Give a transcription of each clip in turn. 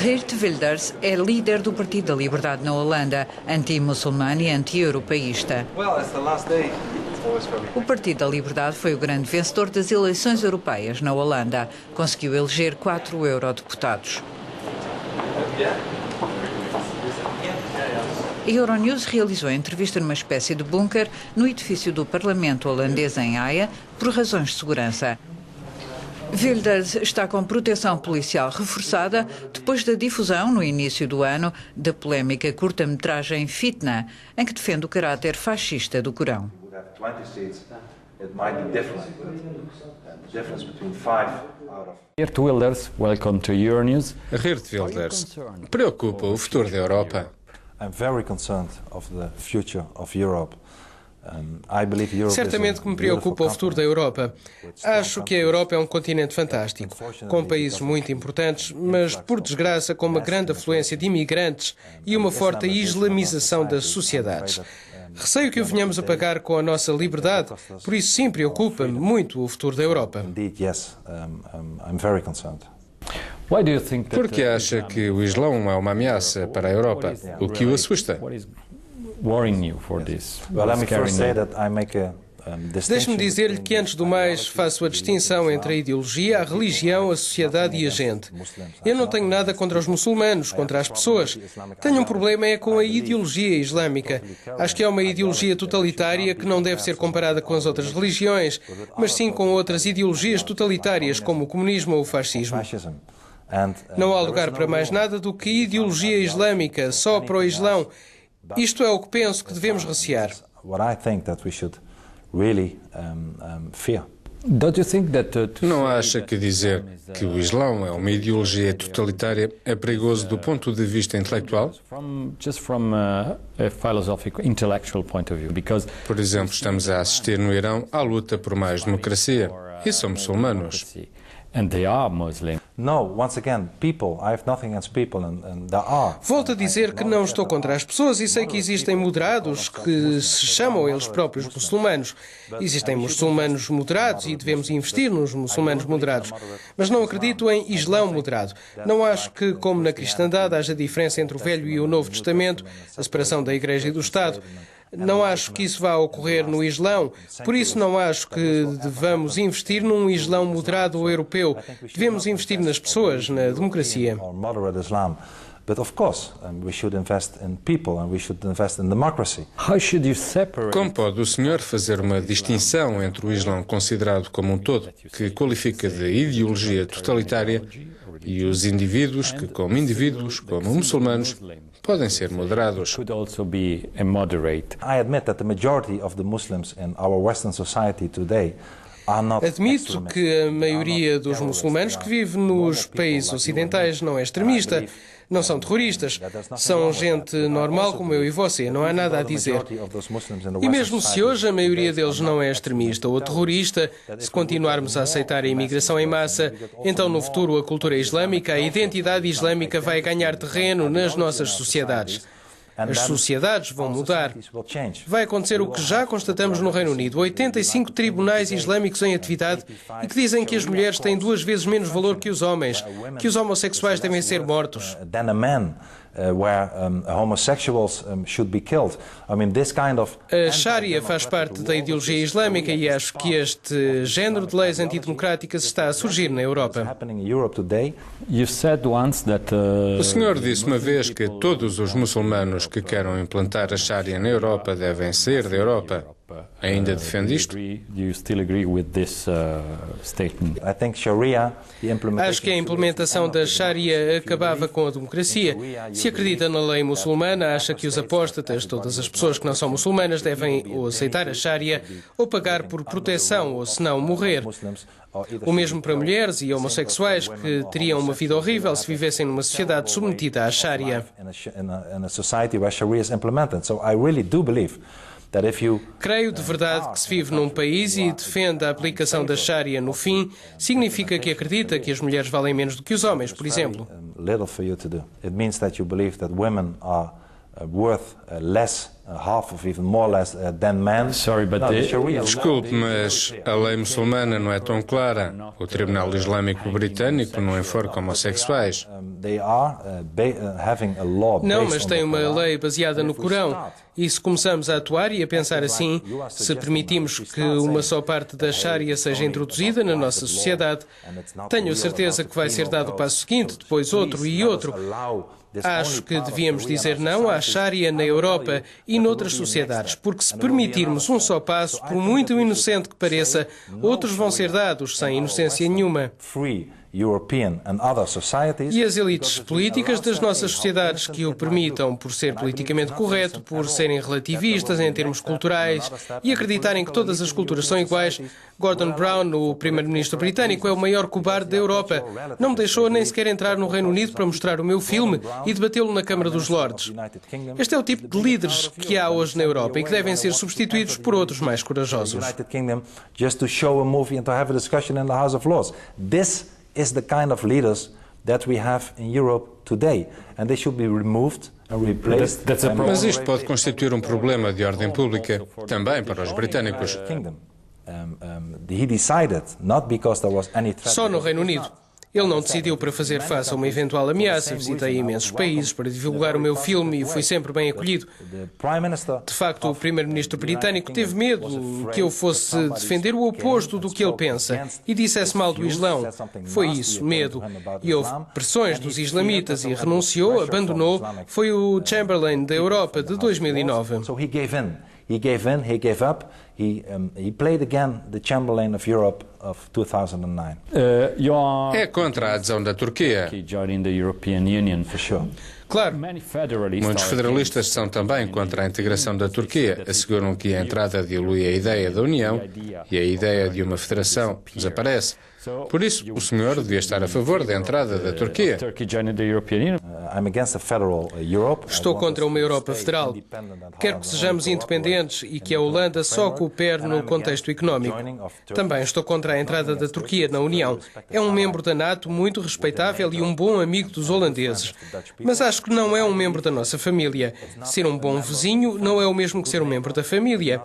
Geert Wilders é líder do Partido da Liberdade na Holanda, anti-muçulmano e anti-europeísta. O Partido da Liberdade foi o grande vencedor das eleições europeias na Holanda. Conseguiu eleger 4 eurodeputados. A Euronews realizou a entrevista numa espécie de bunker no edifício do Parlamento holandês em Haia, por razões de segurança. Wilders está com proteção policial reforçada depois da difusão, no início do ano, da polémica curta-metragem Fitna, em que defende o caráter fascista do Corão. Geert Wilders, welcome to Euronews. Geert Wilders, preocupa o futuro da Europa. Certamente que me preocupa o futuro da Europa. Acho que a Europa é um continente fantástico, com países muito importantes, mas, por desgraça, com uma grande afluência de imigrantes e uma forte islamização das sociedades. Receio que o venhamos a pagar com a nossa liberdade, por isso sim preocupa-me muito o futuro da Europa. Por que acha que o Islão é uma ameaça para a Europa? O que o assusta? Deixe-me dizer-lhe que, antes do mais, faço a distinção entre a ideologia, a religião, a sociedade e a gente. Eu não tenho nada contra os muçulmanos, contra as pessoas. Tenho um problema com a ideologia islâmica. Acho que é uma ideologia totalitária que não deve ser comparada com as outras religiões, mas sim com outras ideologias totalitárias, como o comunismo ou o fascismo. Não há lugar para mais nada do que ideologia islâmica, só para o Islão. Isto é o que penso que devemos recear. Não acha que dizer que o Islão é uma ideologia totalitária é perigoso do ponto de vista intelectual? Por exemplo, estamos a assistir no Irão à luta por mais democracia e são muçulmanos. Volto a dizer que não estou contra as pessoas e sei que existem moderados que se chamam eles próprios muçulmanos. Existem muçulmanos moderados e devemos investir nos muçulmanos moderados. Mas não acredito em Islão moderado. Não acho que, como na cristandade, haja diferença entre o Velho e o Novo Testamento, a separação da Igreja e do Estado. Não acho que isso vá ocorrer no Islão, por isso não acho que devamos investir num Islão moderado ou europeu. Devemos investir nas pessoas, na democracia. Como pode o senhor fazer uma distinção entre o Islão considerado como um todo, que qualifica de ideologia totalitária, e os indivíduos que, como indivíduos, como muçulmanos, podem ser moderados? Admito que a maioria dos muçulmanos que vive nos países ocidentais não é extremista. Não são terroristas, são gente normal como eu e você, não há nada a dizer. E mesmo se hoje a maioria deles não é extremista ou terrorista, se continuarmos a aceitar a imigração em massa, então no futuro a cultura islâmica, a identidade islâmica vai ganhar terreno nas nossas sociedades. As sociedades vão mudar. Vai acontecer o que já constatamos no Reino Unido. 85 tribunais islâmicos em atividade e que dizem que as mulheres têm 2 vezes menos valor que os homens, que os homossexuais devem ser mortos. A Sharia faz parte da ideologia islâmica e acho que este género de leis antidemocráticas está a surgir na Europa. O senhor disse uma vez que todos os muçulmanos que queiram implantar a Sharia na Europa devem sair da Europa. Ainda defende isto? Acho que a implementação da Sharia acabava com a democracia. Se acredita na lei muçulmana, acha que os apóstatas, todas as pessoas que não são muçulmanas, devem ou aceitar a Sharia ou pagar por proteção, ou se não, morrer. O mesmo para mulheres e homossexuais que teriam uma vida horrível se vivessem numa sociedade submetida à Sharia. Creio de verdade que se vive num país e defende a aplicação da Sharia no fim, significa que acredita que as mulheres valem menos do que os homens, por exemplo. Desculpe, mas a lei muçulmana não é tão clara. O Tribunal Islâmico Britânico não enforca homossexuais. Não, mas tem uma lei baseada no Corão. E se começamos a atuar e a pensar assim, se permitimos que uma só parte da Sharia seja introduzida na nossa sociedade, tenho certeza que vai ser dado o passo seguinte, depois outro e outro. Acho que devíamos dizer não à Sharia na Europa e noutras sociedades, porque se permitirmos um só passo, por muito inocente que pareça, outros vão ser dados sem inocência nenhuma. E as elites políticas das nossas sociedades que o permitam por ser politicamente correto, por serem relativistas em termos culturais e acreditarem que todas as culturas são iguais. Gordon Brown, o primeiro-ministro britânico, é o maior cobarde da Europa. Não me deixou nem sequer entrar no Reino Unido para mostrar o meu filme e debatê-lo na Câmara dos Lordes. Este é o tipo de líderes que há hoje na Europa e que devem ser substituídos por outros mais corajosos. Is the kind of leaders that we have in Europe today, and they should be removed and replaced. Mas isto pode constituir um problema de ordem pública também para os britânicos. He decided not because there was any threat. Só no Reino Unido. Ele não decidiu para fazer face a uma eventual ameaça. Visitei imensos países para divulgar o meu filme e fui sempre bem acolhido. De facto, o primeiro-ministro britânico teve medo que eu fosse defender o oposto do que ele pensa e dissesse mal do Islão. Foi isso, medo. E houve pressões dos islamitas e renunciou, abandonou. Foi o Chamberlain da Europa de 2009. He gave up. He played again the Chamberlain of Europe of 2009. É contra a adesão da Turquia. Claro. Muitos federalistas são também contra a integração da Turquia. Asseguram que a entrada dilui a ideia da União e a ideia de uma federação desaparece. Por isso, o senhor devia estar a favor da entrada da Turquia. Estou contra uma Europa federal. Quero que sejamos independentes e que a Holanda só coopere no contexto económico. Também estou contra a entrada da Turquia na União. É um membro da NATO muito respeitável e um bom amigo dos holandeses. Mas acho que não é um membro da nossa família. Ser um bom vizinho não é o mesmo que ser um membro da família.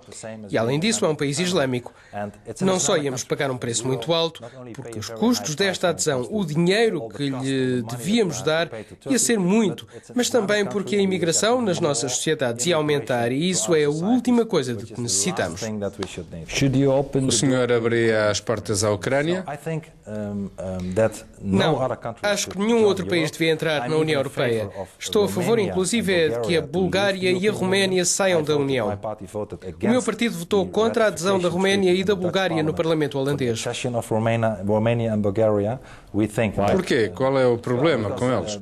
E além disso, é um país islâmico. Não só íamos pagar um preço muito alto, porque os custos desta adesão, o dinheiro que lhe devíamos dar, ia ser muito, mas também porque a imigração nas nossas sociedades ia aumentar e isso é a última coisa de que necessitamos. O senhor abria as portas à Ucrânia? Não, acho que nenhum outro país devia entrar na União Europeia. Estou a favor, inclusive, de que a Bulgária e a Roménia saiam da União. O meu partido votou contra a adesão da Roménia e da Bulgária no Parlamento holandês. Porquê? Qual é o problema com eles?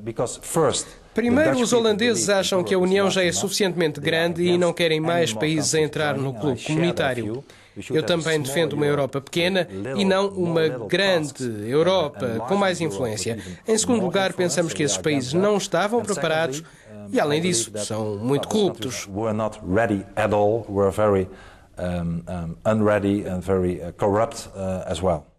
Primeiro, os holandeses acham que a União já é suficientemente grande e não querem mais países a entrar no clube comunitário. Eu também defendo uma Europa pequena e não uma grande Europa com mais influência. Em segundo lugar, pensamos que esses países não estavam preparados e, além disso, são muito corruptos. Unready and very corrupt as well.